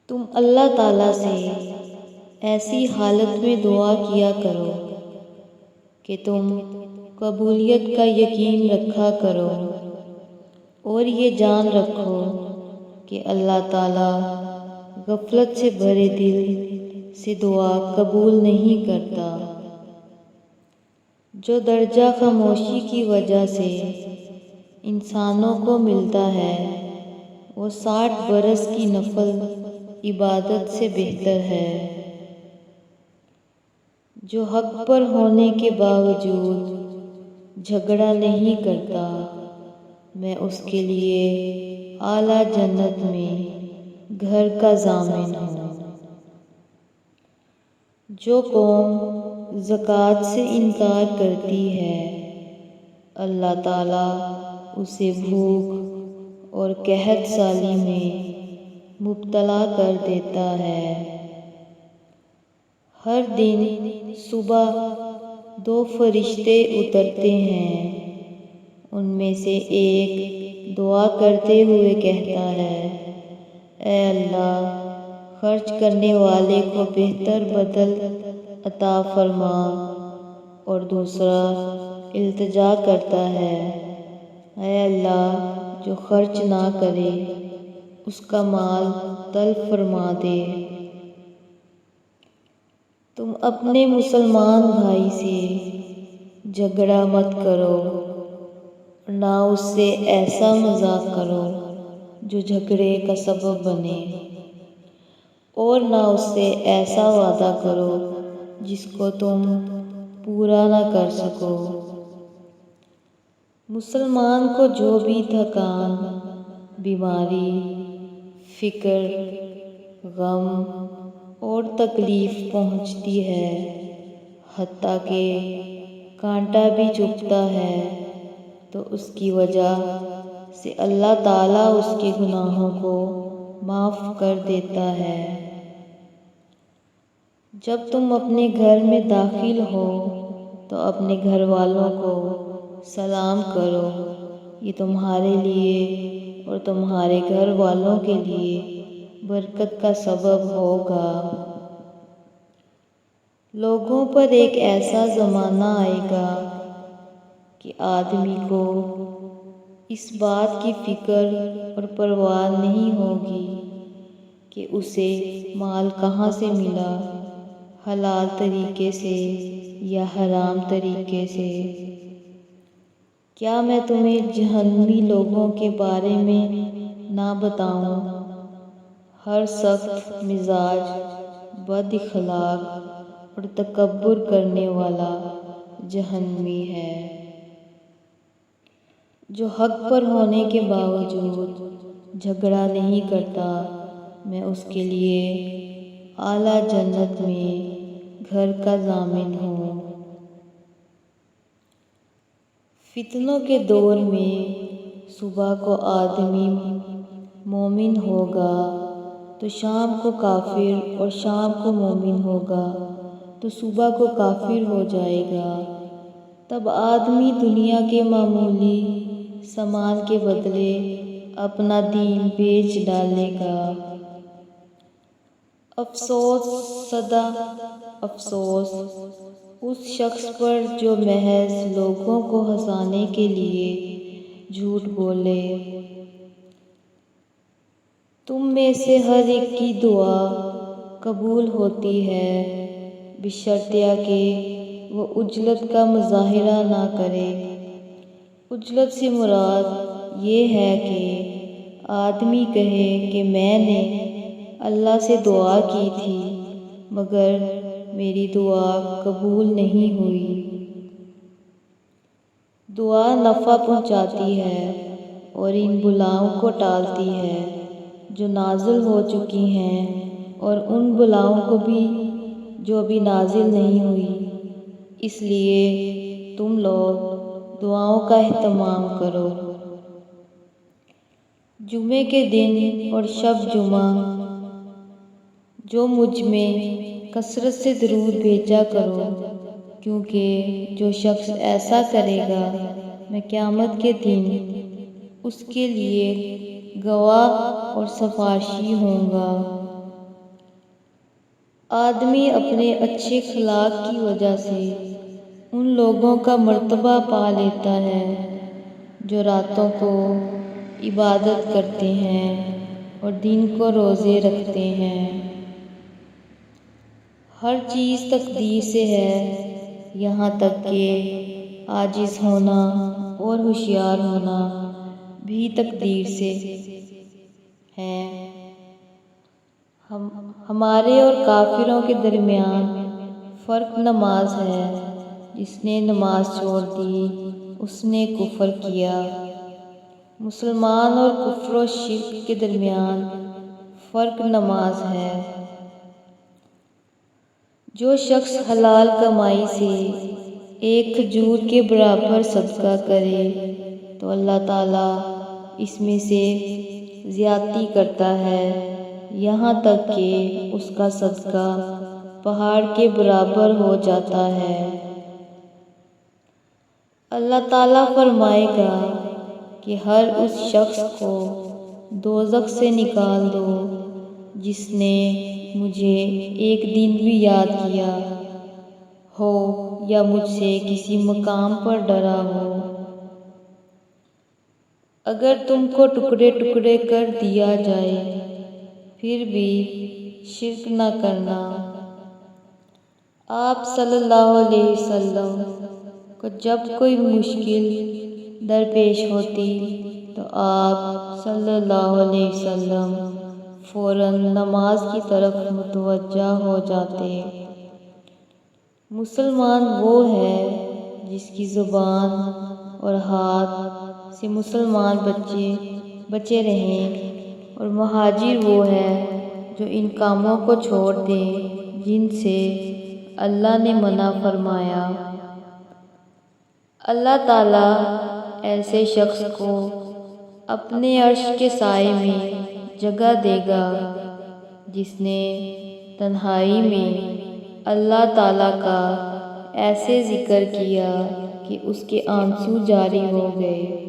تم اللہ تعالیٰ سے ایسی حالت میں دعا کیا کرو کہ تم قبولیت کا یقین رکھا کرو اور یہ جان رکھو کہ اللہ تعالیٰ غفلت سے بھرے دل سے دعا قبول نہیں کرتا۔ جو درجہ خاموشی کی وجہ سے انسانوں کو ملتا ہے وہ 60 برس کی نفل عبادت سے بہتر ہے۔ جو حق پر ہونے کے باوجود جھگڑا نہیں کرتا میں اس کے لیے اعلیٰ جنت میں گھر کا ضامن ہوں۔ جو قوم زکوٰۃ سے انکار کرتی ہے اللہ تعالیٰ اسے بھوک اور قحط سالی میں مبتلا کر دیتا ہے۔ ہر دن صبح 2 فرشتے اترتے ہیں، ان میں سے ایک دعا کرتے ہوئے کہتا ہے، اے اللہ خرچ کرنے والے کو بہتر بدل عطا فرما، اور دوسرا التجا کرتا ہے، اے اللہ جو خرچ نہ کرے اس کا مال تلف فرما دے۔ تم اپنے مسلمان بھائی سے جھگڑا مت کرو، نہ اس سے ایسا مذاق کرو جو جھگڑے کا سبب بنے، اور نہ اس سے ایسا وعدہ کرو جس کو تم پورا نہ کر سکو۔ مسلمان کو جو بھی تھکان، بیماری، فکر، غم اور تکلیف پہنچتی ہے، حتیٰ کہ کانٹا بھی چبھتا ہے، تو اس کی وجہ سے اللہ تعالیٰ اس کے گناہوں کو معاف کر دیتا ہے۔ جب تم اپنے گھر میں داخل ہو تو اپنے گھر والوں کو سلام کرو، یہ تمہارے لیے اور تمہارے گھر والوں کے لیے برکت کا سبب ہوگا۔ لوگوں پر ایک ایسا زمانہ آئے گا کہ آدمی کو اس بات کی فکر اور پرواہ نہیں ہوگی کہ اسے مال کہاں سے ملا، حلال طریقے سے یا حرام طریقے سے۔ کیا میں تمہیں جہنمی لوگوں کے بارے میں نہ بتاؤں؟ ہر سخت مزاج، بد اخلاق اور تکبر کرنے والا جہنمی ہے۔ جو حق پر ہونے کے باوجود جھگڑا نہیں کرتا میں اس کے لیے اعلیٰ جنت میں گھر کا ضامن ہوں۔ فتنوں کے دور میں صبح کو آدمی مومن ہوگا تو شام کو کافر، اور شام کو مومن ہوگا تو صبح کو کافر ہو جائے گا۔ تب آدمی دنیا کے معمولی سامان کے بدلے اپنا دین بیچ ڈالے گا۔ افسوس، سدا افسوس اس شخص پر جو محض لوگوں کو ہنسانے کے لیے جھوٹ بولے۔ تم میں سے ہر ایک کی دعا قبول ہوتی ہے بشرطیہ کہ وہ عجلت کا مظاہرہ نہ کرے۔ عجلت سے مراد یہ ہے کہ آدمی کہے کہ میں نے اللہ سے دعا کی تھی مگر میری دعا قبول نہیں ہوئی۔ دعا نفع پہنچاتی ہے اور ان بلاؤں کو ٹالتی ہے جو نازل ہو چکی ہیں، اور ان بلاؤں کو بھی جو ابھی نازل نہیں ہوئی۔ اس لیے تم لوگ دعاؤں کا اہتمام کرو۔ جمعے کے دن اور شب جمعہ جو مجھ میں کثرت سے درود بھیجا کرو، کیونکہ جو شخص ایسا کرے گا میں قیامت کے دن اس کے لیے گواہ اور سفارشی ہوں گا۔ آدمی اپنے اچھے اخلاق کی وجہ سے ان لوگوں کا مرتبہ پا لیتا ہے جو راتوں کو عبادت کرتے ہیں اور دن کو روزے رکھتے ہیں۔ ہر چیز تقدیر سے ہے، یہاں تک کہ عاجز ہونا اور ہوشیار ہونا بھی تقدیر سے ہے۔ ہمارے اور کافروں کے درمیان فرق نماز ہے۔ جس نے نماز چھوڑ دی اس نے کفر کیا۔ مسلمان اور کفر و شرک کے درمیان فرق نماز ہے۔ جو شخص حلال کمائی سے ایک کھجور کے برابر صدقہ کرے تو اللہ تعالیٰ اس میں سے زیادتی کرتا ہے، یہاں تک کہ اس کا صدقہ پہاڑ کے برابر ہو جاتا ہے۔ اللہ تعالیٰ فرمائے گا کہ ہر اس شخص کو دوزخ سے نکال دو جس نے مجھے ایک دن بھی یاد کیا ہو یا مجھ سے کسی مقام پر ڈرا ہو۔ اگر تم کو ٹکڑے ٹکڑے کر دیا جائے پھر بھی شرک نہ کرنا۔ آپ صلی اللہ علیہ وسلم کو جب کوئی مشکل درپیش ہوتی تو آپ صلی اللہ علیہ وسلم فوراً نماز کی طرف متوجہ ہو جاتے۔ مسلمان وہ ہے جس کی زبان اور ہاتھ سے مسلمان بچے رہیں، اور مہاجر وہ ہے جو ان کاموں کو چھوڑ دے جن سے اللہ نے منع فرمایا۔ اللہ تعالیٰ ایسے شخص کو اپنے عرش کے سائے میں جگہ دے گا جس نے تنہائی میں اللہ تعالیٰ کا ایسے ذکر کیا کہ اس کے آنسو جاری ہو گئے۔